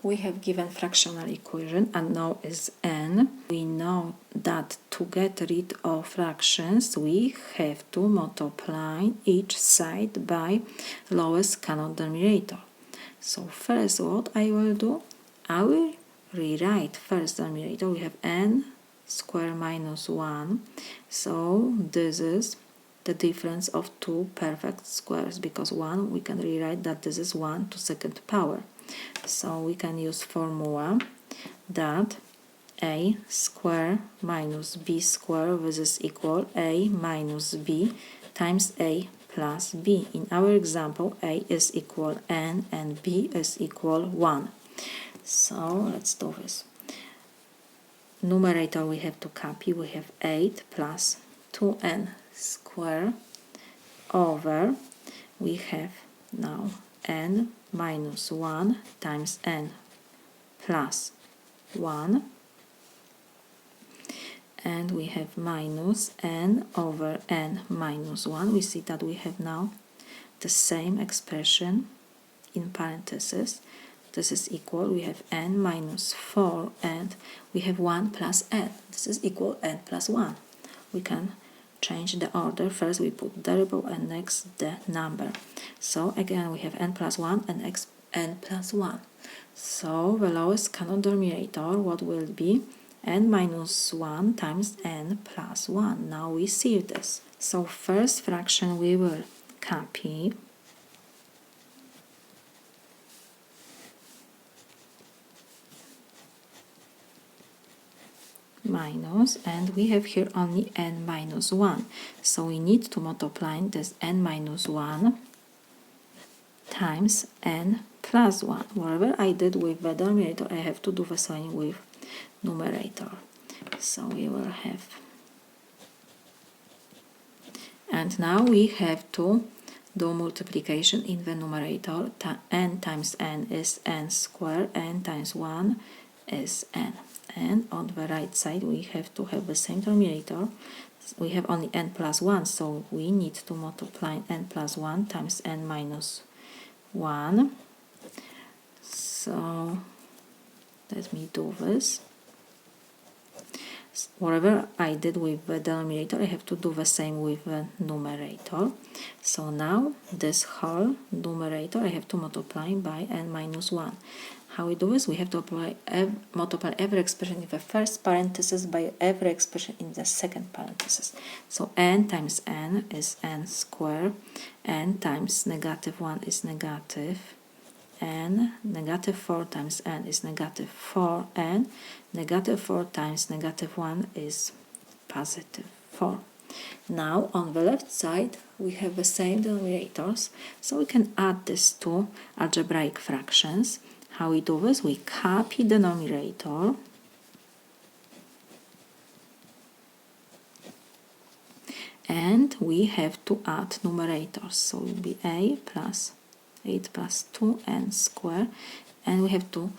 we have given fractional equation, unknown is n. We know that to get rid of fractions, we have to multiply each side by lowest common denominator. So first what I will do, I will rewrite first denominator. We have n square minus 1. So this is the difference of two perfect squares, because 1 we can rewrite that this is 1 to second power. So we can use formula that a square minus b square, this is equal a minus b times a plus b. In our example, a is equal n and b is equal 1. So let's do this. Numerator we have to copy. We have 8 plus 2n square over, we have now n minus 1 times n plus 1, and we have minus n over n minus 1. We see that we have now the same expression in parentheses. This is equal, we have n minus 4 and we have 1 plus n. This is equal n plus 1. We can change the order. First we put variable and next the number. So again we have n plus 1 and n plus 1. So the lowest common denominator, what will be? N minus 1 times n plus 1. Now we see this. So first fraction we will copy. Minus, and we have here only n minus 1. So we need to multiply this n minus 1 times n plus 1. Whatever I did with the denominator, I have to do the same with numerator. So we will have, and now we have to do multiplication in the numerator. N times n is n squared, n times 1 is n. And on the right side we have to have the same denominator. We have only n plus 1, so we need to multiply n plus 1 times n minus 1. So let me do this. Whatever I did with the denominator, I have to do the same with the numerator. So now this whole numerator I have to multiply by n minus 1. How we do this? We have to multiply every expression in the first parenthesis by every expression in the second parenthesis. So n times n is n squared, n times negative 1 is negative n, negative 4 times n is negative 4n, negative 4 times negative 1 is positive 4. Now on the left side we have the same denominators, so we can add this to algebraic fractions. How we do this? We copy the numerator and we have to add numerators. So it will be a plus 8 plus 2n squared, and we have to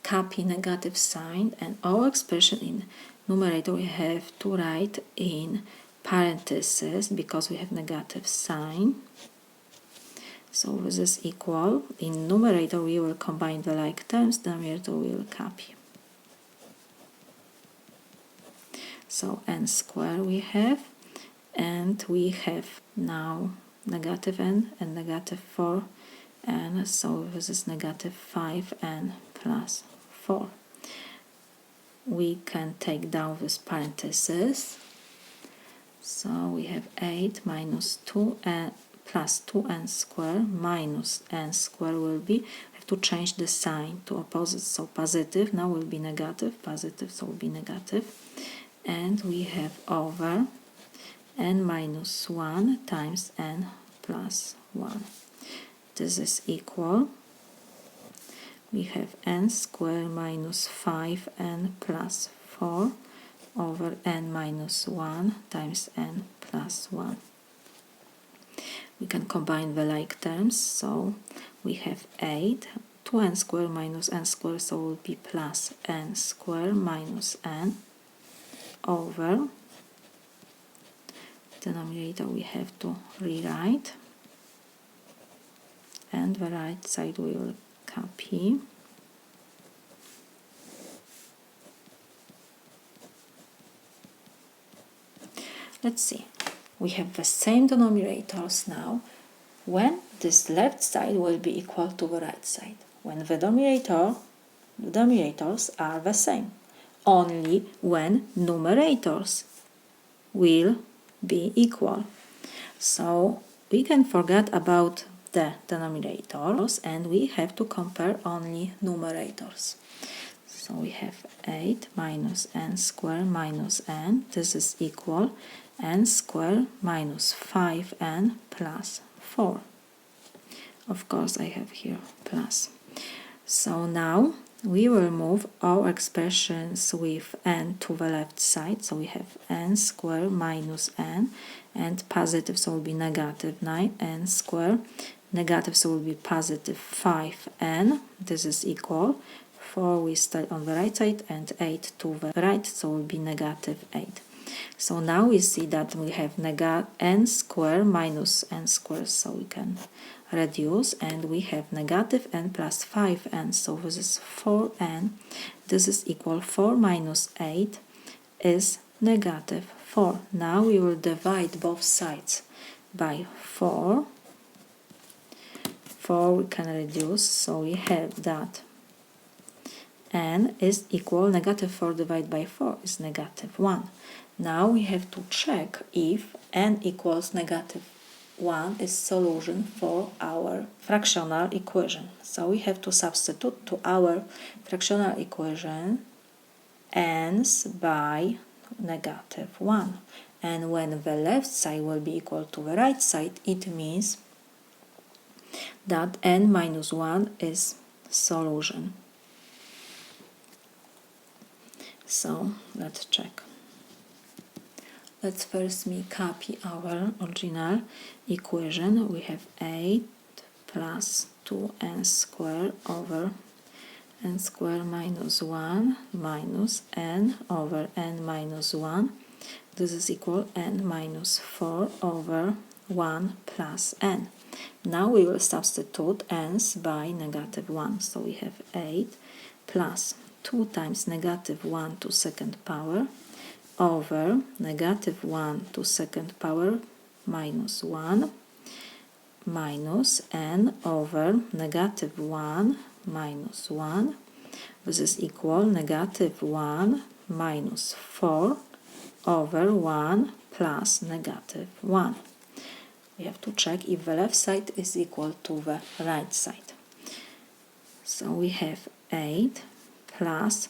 copy negative sign, and all expression in numerator we have to write in parentheses because we have negative sign. So this is equal. In numerator we will combine the like terms, denominator we will copy. So n squared we have, and we have now negative n and negative 4, and so this is negative 5n plus 4. We can take down this parenthesis. So we have 8 minus 2n plus 2n squared minus n squared will be, we have to change the sign to opposite, so positive now will be negative, positive so will be negative, and we have over n minus 1 times n plus 1. This is equal, we have n squared minus 5n plus 4 over n minus 1 times n plus 1. We can combine the like terms, so we have 8, 2n squared minus n squared, so will be plus n squared minus n over, denominator we have to rewrite, and the right side we will copy. let's see. We have the same denominators now when this left side will be equal to the right side. When the denominators are the same. Only when numerators will be equal. So we can forget about the denominators and we have to compare only numerators. So we have 8 minus n squared minus n. This is equal n squared minus 5n plus 4. Of course I have here plus. So now we will move our expressions with n to the left side. So we have n squared minus n, and positive, so will be negative 9n squared. Negative, so will be positive 5n. This is equal. 4 we stay on the right side and 8 to the right, so will be negative 8. So now we see that we have n squared minus n squared, so we can reduce, and we have negative n plus 5n, so this is 4n. This is equal 4 minus 8 is negative 4. Now we will divide both sides by 4. 4 we can reduce, so we have that n is equal negative 4 divided by 4 is negative 1. Now we have to check if n equals negative 1 is solution for our fractional equation. So we have to substitute to our fractional equation n's by negative 1. And when the left side will be equal to the right side, it means that n minus 1 is solution. So let's check. Let's first copy our original equation. We have 8 plus 2n squared over n squared minus 1 minus n over n minus 1. This is equal n minus 4 over 1 plus n. Now we will substitute n's by negative 1. So we have 8 plus 2 times negative 1 to second power over negative 1 to second power minus 1 minus n over negative 1 minus 1. This is equal negative 1 minus 4 over 1 plus negative 1. We have to check if the left side is equal to the right side. So we have 8 plus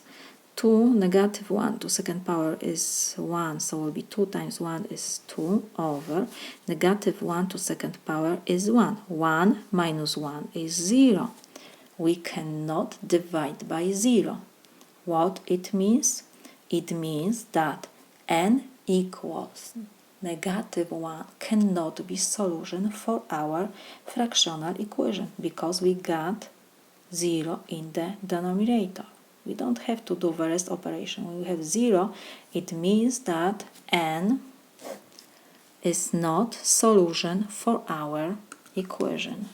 2 negative 1 to second power is 1, so will be 2 times 1 is 2 over negative 1 to second power is 1. 1 minus 1 is 0. We cannot divide by 0. What it means? It means that n equals negative 1 cannot be solution for our fractional equation because we got 0 in the denominator. We don't have to do the rest operation. When we have 0, it means that n is not solution for our equation.